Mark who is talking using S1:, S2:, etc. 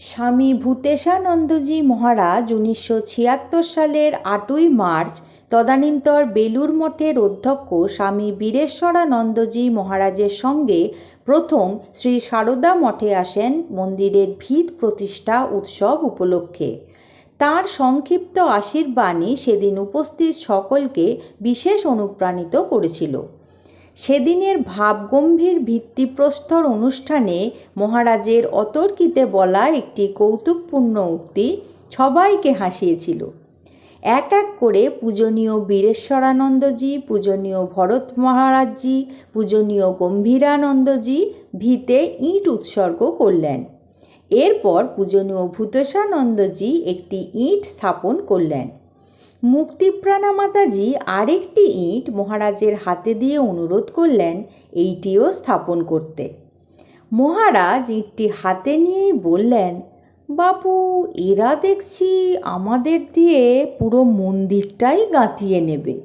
S1: স্বামী ভূতেশানন্দজি মহারাজ 1976 সালের 8ই মার্চ তদানীন্তন বেলুড় মঠের অধ্যক্ষ স্বামী বীরেশ্বরানন্দজি মহারাজের সঙ্গে প্রথম শ্রী সারদা মঠে আসেন মন্দিরের ভিত প্রতিষ্ঠা উৎসব উপলক্ষে। তাঁর সংক্ষিপ্ত আশীর্বাণী সেদিন উপস্থিত সকলকে বিশেষ অনুপ্রাণিত করেছিল। সেদিনের ভাবগম্ভীর ভিত্তিপ্রস্তর অনুষ্ঠানে মহারাজের অতর্কিতে বলা একটি কৌতুকপূর্ণ উক্তি সবাইকে হাসিয়েছিল। এক এক করে পূজনীয় বীরেশ্বরানন্দজি, পূজনীয় ভরত মহারাজজি, পূজনীয় গম্ভীরানন্দজি ভিতে ইঁট উৎসর্গ করলেন। এরপর পূজনীয় ভূতেশানন্দজি একটি ইঁট স্থাপন করলেন। মুক্তিপ্রাণা মাতাজি আরেকটি ইঁট মহারাজের হাতে দিয়ে অনুরোধ করলেন এইটিও স্থাপন করতে। মহারাজ ইঁটটি হাতে নিয়েই বললেন, বাপু, এরা দেখছি আমাদের দিয়ে পুরো মন্দিরটাই গাঁথিয়ে নেবে।